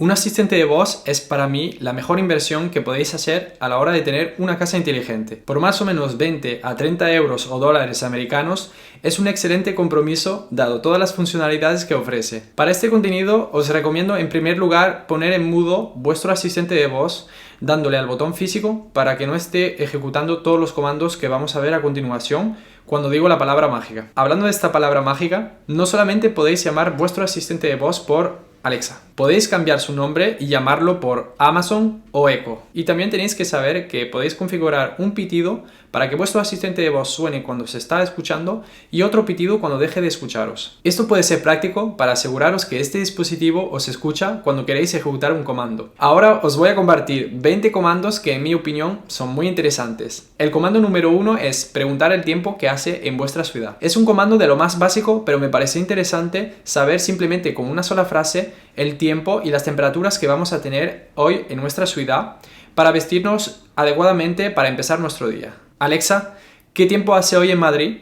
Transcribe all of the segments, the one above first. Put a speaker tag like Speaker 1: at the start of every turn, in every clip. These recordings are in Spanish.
Speaker 1: Un asistente de voz es para mí la mejor inversión que podéis hacer a la hora de tener una casa inteligente. Por más o menos 20 a 30 euros o dólares americanos es un excelente compromiso dado todas las funcionalidades que ofrece. Para este contenido os recomiendo en primer lugar poner en mudo vuestro asistente de voz dándole al botón físico para que no esté ejecutando todos los comandos que vamos a ver a continuación cuando digo la palabra mágica. Hablando de esta palabra mágica, no solamente podéis llamar vuestro asistente de voz por Alexa. Podéis cambiar su nombre y llamarlo por Amazon o Echo. Y también tenéis que saber que podéis configurar un pitido para que vuestro asistente de voz suene cuando se está escuchando y otro pitido cuando deje de escucharos. Esto puede ser práctico para aseguraros que este dispositivo os escucha cuando queréis ejecutar un comando. Ahora os voy a compartir 20 comandos que en mi opinión son muy interesantes. El comando número 1 es preguntar el tiempo que hace en vuestra ciudad. Es un comando de lo más básico, pero me parece interesante saber simplemente con una sola frase el tiempo y las temperaturas que vamos a tener hoy en nuestra ciudad para vestirnos adecuadamente para empezar nuestro día. Alexa, ¿qué tiempo hace hoy en Madrid?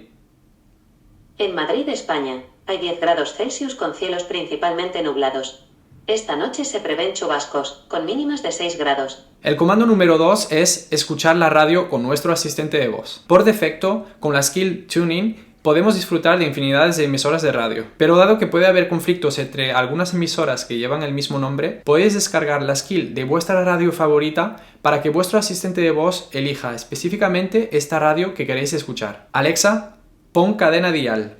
Speaker 2: En Madrid, España, hay 10 grados Celsius con cielos principalmente nublados. Esta noche se prevén chubascos, con mínimas de 6 grados.
Speaker 1: El comando número 2 es escuchar la radio con nuestro asistente de voz. Por defecto, con la skill Tuning, podemos disfrutar de infinidades de emisoras de radio, pero dado que puede haber conflictos entre algunas emisoras que llevan el mismo nombre, podéis descargar la skill de vuestra radio favorita para que vuestro asistente de voz elija específicamente esta radio que queréis escuchar. Alexa, pon cadena dial.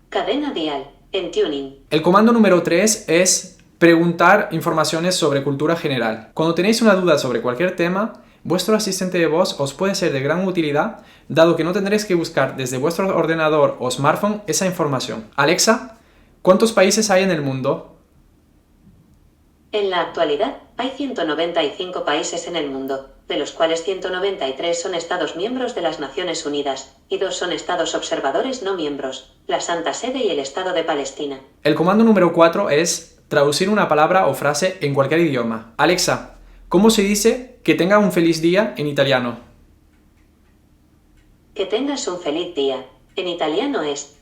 Speaker 2: Cadena dial, en Tuning.
Speaker 1: El comando número 3 es preguntar informaciones sobre cultura general. Cuando tenéis una duda sobre cualquier tema, vuestro asistente de voz os puede ser de gran utilidad, dado que no tendréis que buscar desde vuestro ordenador o smartphone esa información. Alexa, ¿cuántos países hay en el mundo?
Speaker 2: En la actualidad, hay 195 países en el mundo, de los cuales 193 son Estados miembros de las Naciones Unidas, y 2 son Estados observadores no miembros, la Santa Sede y el Estado de Palestina.
Speaker 1: El comando número 4 es traducir una palabra o frase en cualquier idioma. Alexa, ¿cómo se dice que tenga un feliz día en italiano?
Speaker 2: Que tengas un feliz día. En italiano es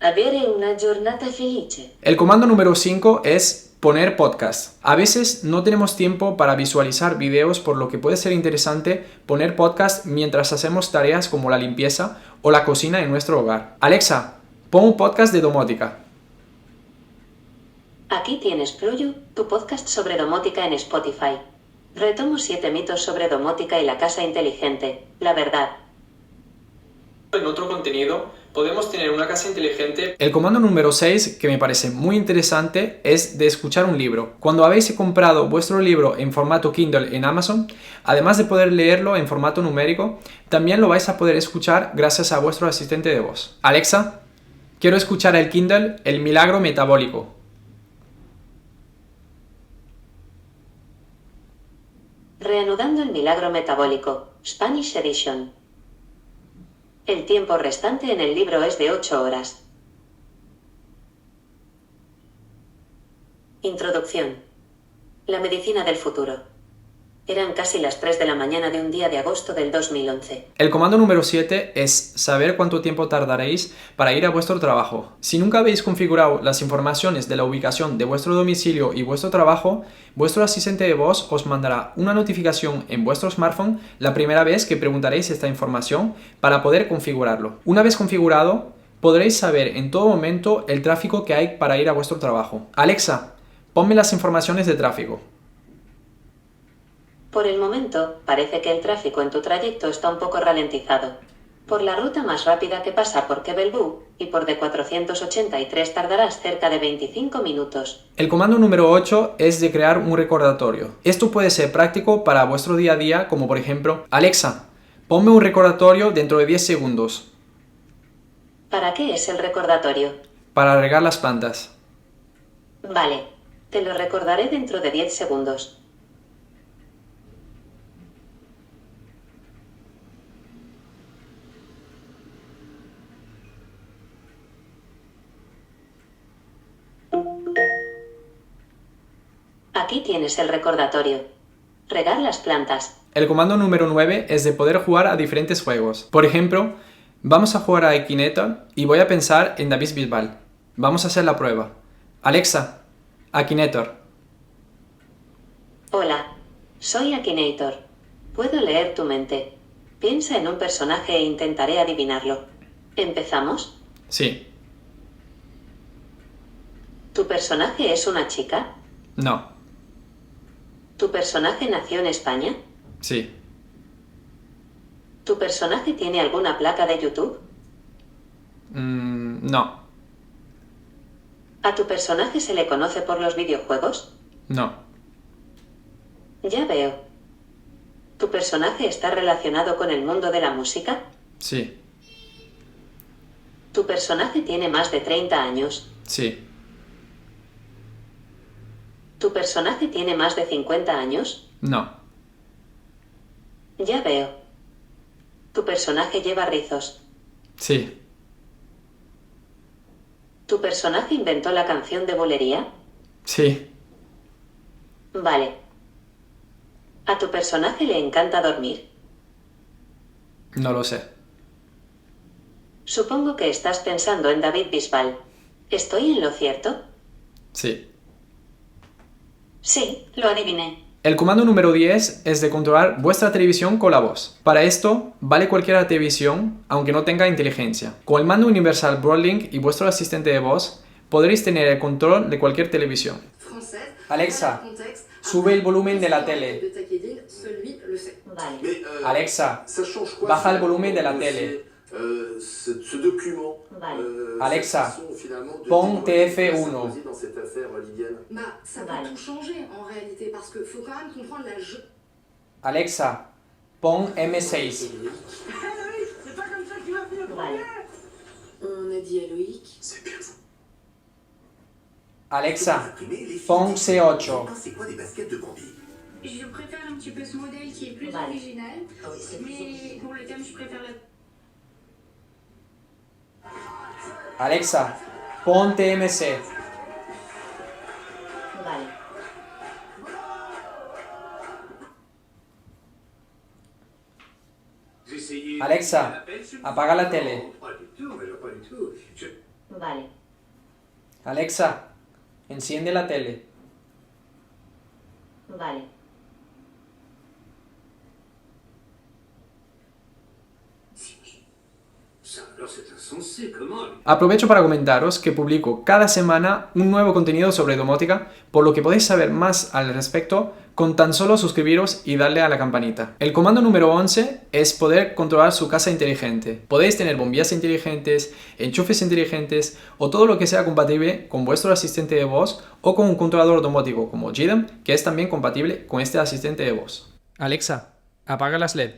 Speaker 2: avere una giornata felice.
Speaker 1: El comando número 5 es poner podcast. A veces no tenemos tiempo para visualizar videos, por lo que puede ser interesante poner podcast mientras hacemos tareas como la limpieza o la cocina en nuestro hogar. Alexa, pon un podcast de domótica.
Speaker 2: Aquí tienes Pluyu, tu podcast sobre domótica en Spotify. Retomo 7 mitos sobre domótica y la casa inteligente, la verdad.
Speaker 1: En otro contenido podemos tener una casa inteligente. El comando número 6, que me parece muy interesante, es de escuchar un libro. Cuando habéis comprado vuestro libro en formato Kindle en Amazon, además de poder leerlo en formato numérico, también lo vais a poder escuchar gracias a vuestro asistente de voz. Alexa, quiero escuchar el Kindle El Milagro Metabólico.
Speaker 2: Reanudando el milagro metabólico, Spanish Edition. El tiempo restante en el libro es de 8 horas. Introducción. La medicina del futuro. Eran casi las 3 de la mañana de un día de agosto del 2011.
Speaker 1: El comando número 7 es saber cuánto tiempo tardaréis para ir a vuestro trabajo. Si nunca habéis configurado las informaciones de la ubicación de vuestro domicilio y vuestro trabajo, vuestro asistente de voz os mandará una notificación en vuestro smartphone la primera vez que preguntaréis esta información para poder configurarlo. Una vez configurado, podréis saber en todo momento el tráfico que hay para ir a vuestro trabajo. Alexa, ponme las informaciones de tráfico.
Speaker 2: Por el momento, parece que el tráfico en tu trayecto está un poco ralentizado. Por la ruta más rápida que pasa por Quebelbú y por D483 tardarás cerca de 25 minutos.
Speaker 1: El comando número 8 es de crear un recordatorio. Esto puede ser práctico para vuestro día a día, como por ejemplo, Alexa, ponme un recordatorio dentro de 10 segundos.
Speaker 2: ¿Para qué es el recordatorio?
Speaker 1: Para regar las plantas.
Speaker 2: Vale, te lo recordaré dentro de 10 segundos. Aquí tienes el recordatorio. Regar las plantas.
Speaker 1: El comando número 9 es de poder jugar a diferentes juegos. Por ejemplo, vamos a jugar a Equinator y voy a pensar en David Bisbal. Vamos a hacer la prueba. Alexa, Akinator.
Speaker 2: Hola, soy Akinator. Puedo leer tu mente. Piensa en un personaje e intentaré adivinarlo. ¿Empezamos?
Speaker 1: Sí.
Speaker 2: ¿Tu personaje es una chica?
Speaker 1: No.
Speaker 2: ¿Tu personaje nació en España?
Speaker 1: Sí.
Speaker 2: ¿Tu personaje tiene alguna placa de YouTube?
Speaker 1: No.
Speaker 2: ¿A tu personaje se le conoce por los videojuegos?
Speaker 1: No.
Speaker 2: Ya veo. ¿Tu personaje está relacionado con el mundo de la música?
Speaker 1: Sí.
Speaker 2: ¿Tu personaje tiene más de 30 años?
Speaker 1: Sí.
Speaker 2: ¿Tu personaje tiene más de 50 años?
Speaker 1: No.
Speaker 2: Ya veo. ¿Tu personaje lleva rizos?
Speaker 1: Sí.
Speaker 2: ¿Tu personaje inventó la canción de bulería?
Speaker 1: Sí.
Speaker 2: Vale. ¿A tu personaje le encanta dormir?
Speaker 1: No lo sé.
Speaker 2: Supongo que estás pensando en David Bisbal. ¿Estoy en lo cierto?
Speaker 1: Sí.
Speaker 2: Sí, lo adiviné.
Speaker 1: El comando número 10 es de controlar vuestra televisión con la voz. Para esto, vale cualquier televisión, aunque no tenga inteligencia. Con el mando universal Broadlink y vuestro asistente de voz, podréis tener el control de cualquier televisión. Alexa, sube el volumen de la tele.
Speaker 2: Vale.
Speaker 1: Alexa, baja el volumen de la tele.
Speaker 2: Vale.
Speaker 1: Alexa, pon TF1. Alexa, pon M6.
Speaker 2: Vale.
Speaker 1: Alexa, pon C8.
Speaker 3: Je préfère un petit peu ce modèle qui est plus
Speaker 2: Vale.
Speaker 3: original, mais pour le thème, je préfère la...
Speaker 1: Alexa, pon TMC.
Speaker 2: Vale.
Speaker 1: Alexa, apaga la tele.
Speaker 2: Vale.
Speaker 1: Alexa, enciende la tele.
Speaker 2: Vale.
Speaker 1: Aprovecho para comentaros que publico cada semana un nuevo contenido sobre domótica, por lo que podéis saber más al respecto con tan solo suscribiros y darle a la campanita. El comando número 11 es poder controlar su casa inteligente. Podéis tener bombillas inteligentes, enchufes inteligentes o todo lo que sea compatible con vuestro asistente de voz o con un controlador domótico como JDM, que es también compatible con este asistente de voz. Alexa, apaga las LED.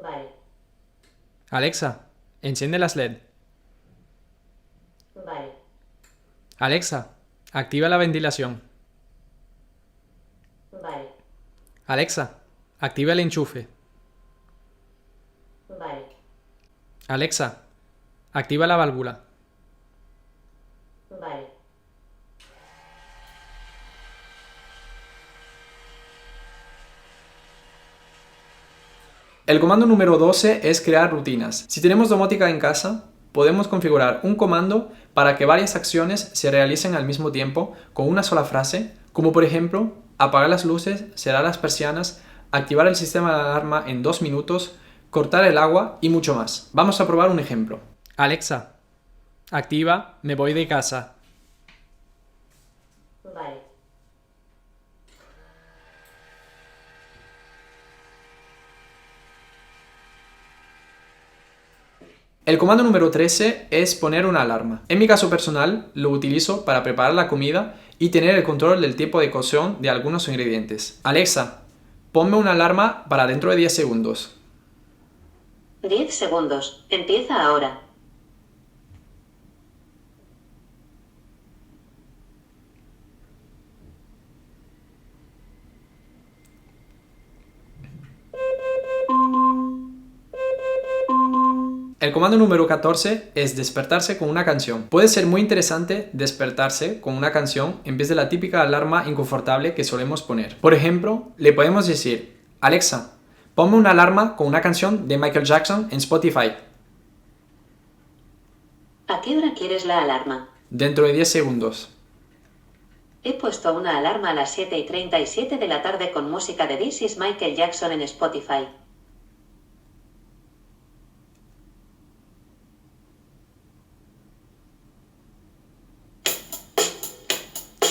Speaker 2: Vale.
Speaker 1: Alexa, enciende las LED.
Speaker 2: Vale.
Speaker 1: Alexa, activa la ventilación.
Speaker 2: Vale.
Speaker 1: Alexa, activa el enchufe.
Speaker 2: Vale.
Speaker 1: Alexa, activa la válvula.
Speaker 2: Vale.
Speaker 1: El comando número 12 es crear rutinas. Si tenemos domótica en casa, podemos configurar un comando para que varias acciones se realicen al mismo tiempo con una sola frase, como por ejemplo, apagar las luces, cerrar las persianas, activar el sistema de alarma en 2 minutos, cortar el agua y mucho más. Vamos a probar un ejemplo. Alexa, activa Me voy de casa.
Speaker 2: Vale.
Speaker 1: El comando número 13 es poner una alarma. En mi caso personal, lo utilizo para preparar la comida y tener el control del tiempo de cocción de algunos ingredientes. Alexa, ponme una alarma para dentro de 10 segundos.
Speaker 2: 10 segundos. Empieza ahora.
Speaker 1: El comando número 14 es despertarse con una canción. Puede ser muy interesante despertarse con una canción en vez de la típica alarma inconfortable que solemos poner. Por ejemplo, le podemos decir, Alexa, ponme una alarma con una canción de Michael Jackson en Spotify.
Speaker 2: ¿A qué hora quieres la alarma?
Speaker 1: Dentro de 10 segundos.
Speaker 2: He puesto una alarma a las 7:37 de la tarde con música de This is Michael Jackson en Spotify.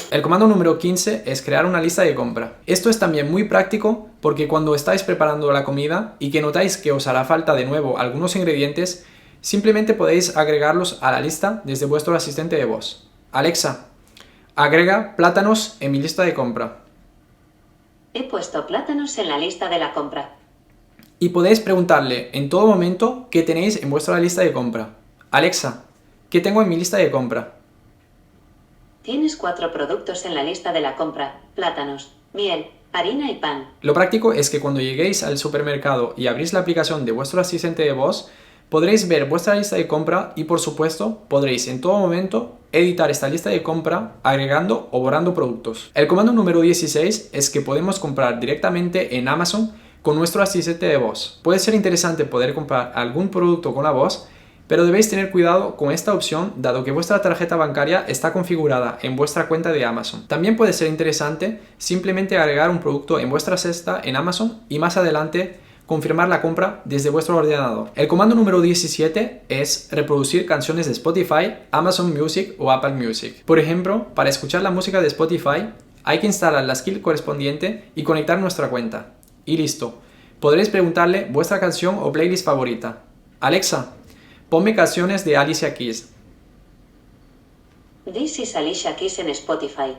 Speaker 1: El comando número 15 es crear una lista de compra. Esto es también muy práctico porque cuando estáis preparando la comida y que notáis que os hará falta de nuevo algunos ingredientes, simplemente podéis agregarlos a la lista desde vuestro asistente de voz. Alexa, agrega plátanos en mi lista de compra.
Speaker 2: He puesto plátanos en la lista de la compra.
Speaker 1: Y podéis preguntarle en todo momento qué tenéis en vuestra lista de compra. Alexa, ¿qué tengo en mi lista de compra?
Speaker 2: Tienes 4 productos en la lista de la compra: plátanos, miel, harina y pan.
Speaker 1: Lo práctico es que cuando lleguéis al supermercado y abrís la aplicación de vuestro asistente de voz, podréis ver vuestra lista de compra y por supuesto podréis en todo momento editar esta lista de compra agregando o borrando productos. El comando número 16 es que podemos comprar directamente en Amazon con nuestro asistente de voz. Puede ser interesante poder comprar algún producto con la voz, pero debéis tener cuidado con esta opción dado que vuestra tarjeta bancaria está configurada en vuestra cuenta de Amazon. También puede ser interesante simplemente agregar un producto en vuestra cesta en Amazon y más adelante confirmar la compra desde vuestro ordenador. El comando número 17 es reproducir canciones de Spotify, Amazon Music o Apple Music. Por ejemplo, para escuchar la música de Spotify hay que instalar la skill correspondiente y conectar nuestra cuenta. Y listo. Podréis preguntarle vuestra canción o playlist favorita. Alexa, ponme canciones de Alicia Keys.
Speaker 2: This is Alicia Keys en Spotify.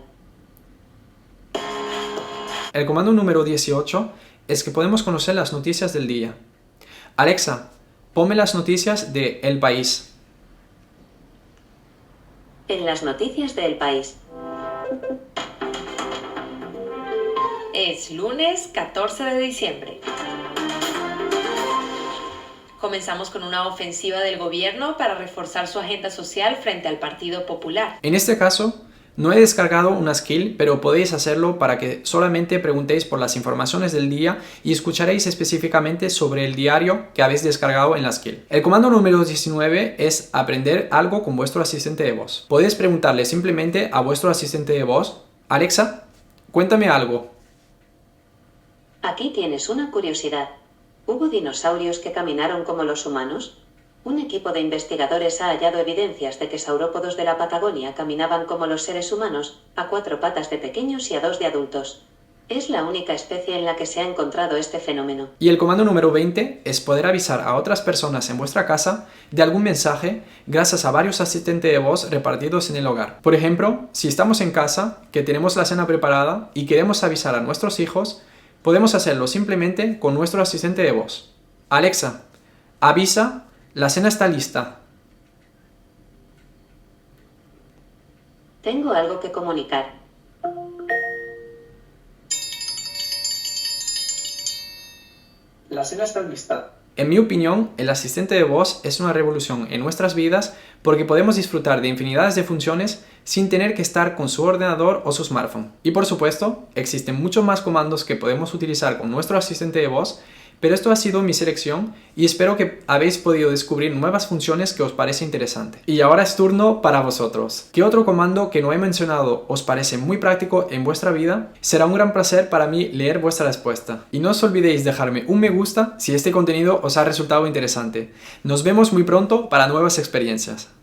Speaker 1: El comando número 18 es que podemos conocer las noticias del día. Alexa, ponme las noticias de El País.
Speaker 2: En las noticias de El País.
Speaker 4: Es lunes 14 de diciembre. Comenzamos con una ofensiva del gobierno para reforzar su agenda social frente al Partido Popular.
Speaker 1: En este caso, no he descargado una skill, pero podéis hacerlo para que solamente preguntéis por las informaciones del día y escucharéis específicamente sobre el diario que habéis descargado en la skill. El comando número 19 es aprender algo con vuestro asistente de voz. Podéis preguntarle simplemente a vuestro asistente de voz, Alexa, cuéntame algo.
Speaker 2: Aquí tienes una curiosidad. ¿Hubo dinosaurios que caminaron como los humanos? Un equipo de investigadores ha hallado evidencias de que saurópodos de la Patagonia caminaban como los seres humanos, a 4 patas de pequeños y a 2 de adultos. Es la única especie en la que se ha encontrado este fenómeno.
Speaker 1: Y el comando número 20 es poder avisar a otras personas en vuestra casa de algún mensaje gracias a varios asistentes de voz repartidos en el hogar. Por ejemplo, si estamos en casa, que tenemos la cena preparada y queremos avisar a nuestros hijos, podemos hacerlo simplemente con nuestro asistente de voz. Alexa, avisa, la cena está lista.
Speaker 2: Tengo algo que comunicar.
Speaker 1: La cena está lista. En mi opinión, el asistente de voz es una revolución en nuestras vidas porque podemos disfrutar de infinidades de funciones sin tener que estar con su ordenador o su smartphone. Y por supuesto, existen muchos más comandos que podemos utilizar con nuestro asistente de voz, pero esto ha sido mi selección y espero que habéis podido descubrir nuevas funciones que os parece interesante. Y ahora es turno para vosotros. ¿Qué otro comando que no he mencionado os parece muy práctico en vuestra vida? Será un gran placer para mí leer vuestra respuesta. Y no os olvidéis dejarme un me gusta si este contenido os ha resultado interesante. Nos vemos muy pronto para nuevas experiencias.